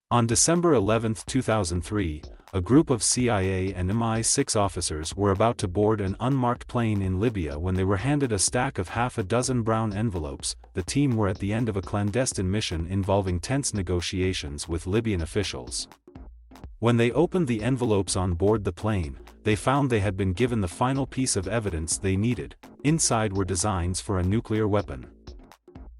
On December 11, 2003, a group of CIA and MI6 officers were about to board an unmarked plane in Libya when they were handed a stack of half a dozen brown envelopes. The team were at the end of a clandestine mission involving tense negotiations with Libyan officials. When they opened the envelopes on board the plane, they found they had been given the final piece of evidence they needed. Inside were designs for a nuclear weapon.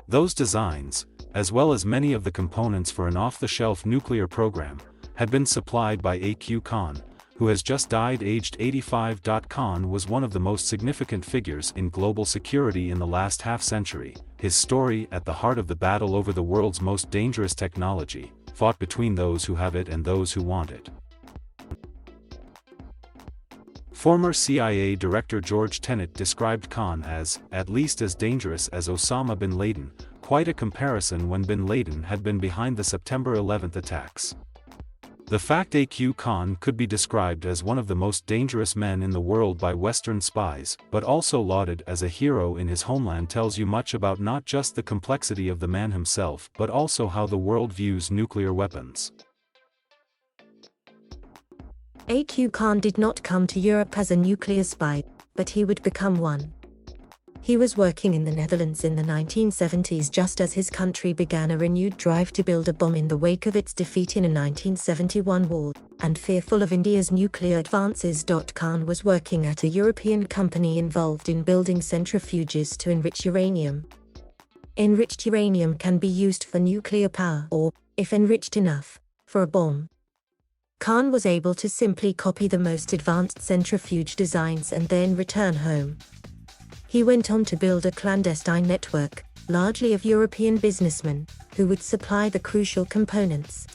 Those designs, as well as many of the components for an off-the-shelf nuclear program, had been supplied by A.Q. Khan, who has just died aged 85. Khan was one of the most significant figures in global security in the last half-century, his story at the heart of the battle over the world's most dangerous technology, fought between those who have it and those who want it. Former CIA Director George Tenet described Khan as, at least as dangerous as Osama bin Laden, quite a comparison when bin Laden had been behind the September 11 attacks. The fact A.Q. Khan could be described as one of the most dangerous men in the world by Western spies, but also lauded as a hero in his homeland tells you much about not just the complexity of the man himself but also how the world views nuclear weapons. A.Q. Khan did not come to Europe as a nuclear spy, but he would become one. He was working in the Netherlands in the 1970s just as his country began a renewed drive to build a bomb in the wake of its defeat in a 1971 war, and fearful of India's nuclear advances. Khan was working at a European company involved in building centrifuges to enrich uranium. Enriched uranium can be used for nuclear power or, if enriched enough, for a bomb. Khan was able to simply copy the most advanced centrifuge designs and then return home. He went on to build a clandestine network, largely of European businessmen, who would supply the crucial components.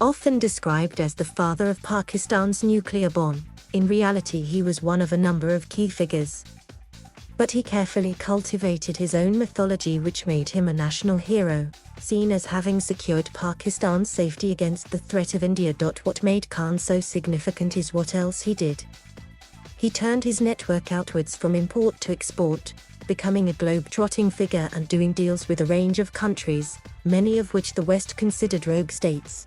Often described as the father of Pakistan's nuclear bomb, in reality he was one of a number of key figures. But he carefully cultivated his own mythology which made him a national hero, seen as having secured Pakistan's safety against the threat of India. What made Khan so significant is what else he did. He turned his network outwards from import to export, becoming a globe-trotting figure and doing deals with a range of countries, many of which the West considered rogue states.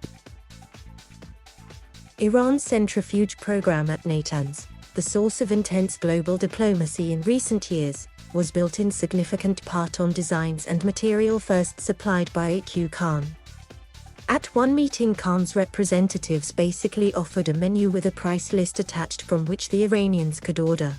Iran's centrifuge program at Natanz, the source of intense global diplomacy in recent years, was built in significant part on designs and material first supplied by A.Q. Khan. At one meeting, Khan's representatives basically offered a menu with a price list attached from which the Iranians could order.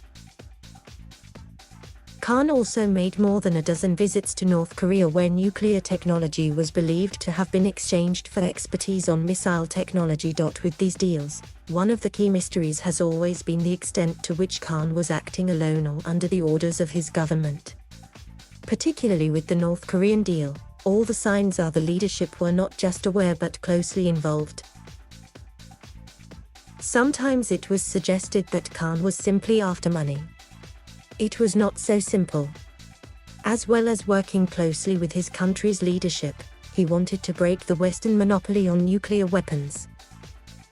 Khan also made more than a dozen visits to North Korea where nuclear technology was believed to have been exchanged for expertise on missile technology. With these deals, one of the key mysteries has always been the extent to which Khan was acting alone or under the orders of his government. Particularly with the North Korean deal, all the signs are the leadership were not just aware but closely involved. Sometimes it was suggested that Khan was simply after money. It was not so simple. As well as working closely with his country's leadership, he wanted to break the Western monopoly on nuclear weapons.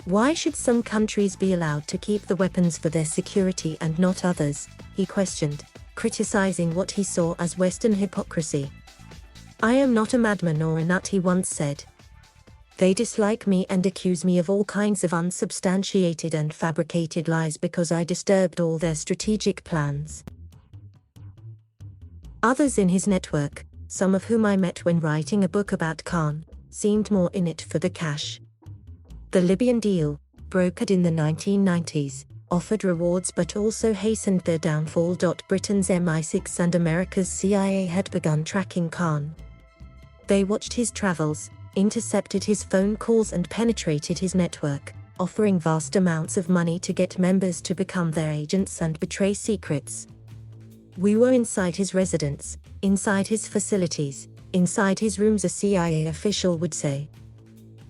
Why should some countries be allowed to keep the weapons for their security and not others? He questioned, criticizing what he saw as Western hypocrisy. "I am not a madman or a nut," he once said. "They dislike me and accuse me of all kinds of unsubstantiated and fabricated lies because I disturbed all their strategic plans." Others in his network, some of whom I met when writing a book about Khan, seemed more in it for the cash. The Libyan deal, brokered in the 1990s, offered rewards but also hastened their downfall. Britain's MI6 and America's CIA had begun tracking Khan. They watched his travels, intercepted his phone calls and penetrated his network, offering vast amounts of money to get members to become their agents and betray secrets. "We were inside his residence, inside his facilities, inside his rooms," a CIA official would say.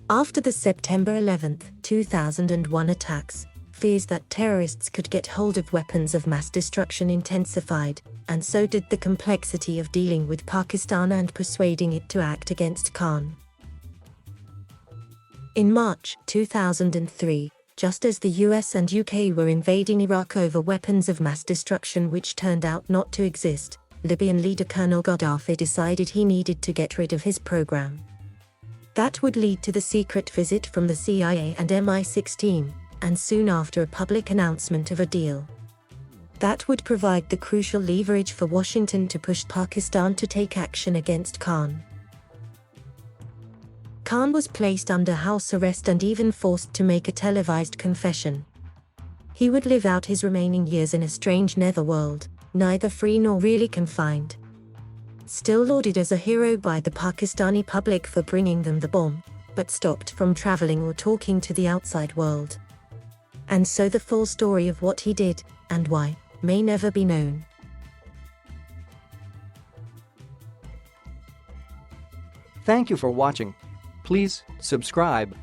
After the September 11, 2001 attacks, fears that terrorists could get hold of weapons of mass destruction intensified, and so did the complexity of dealing with Pakistan and persuading it to act against Khan. In March 2003, just as the US and UK were invading Iraq over weapons of mass destruction which turned out not to exist, Libyan leader Colonel Gaddafi decided he needed to get rid of his program. That would lead to the secret visit from the CIA and MI6 team, and soon after a public announcement of a deal. That would provide the crucial leverage for Washington to push Pakistan to take action against Khan. Khan was placed under house arrest and even forced to make a televised confession. He would live out his remaining years in a strange netherworld, neither free nor really confined. Still lauded as a hero by the Pakistani public for bringing them the bomb, but stopped from traveling or talking to the outside world. And so the full story of what he did, and why, may never be known. Thank you for watching. Please subscribe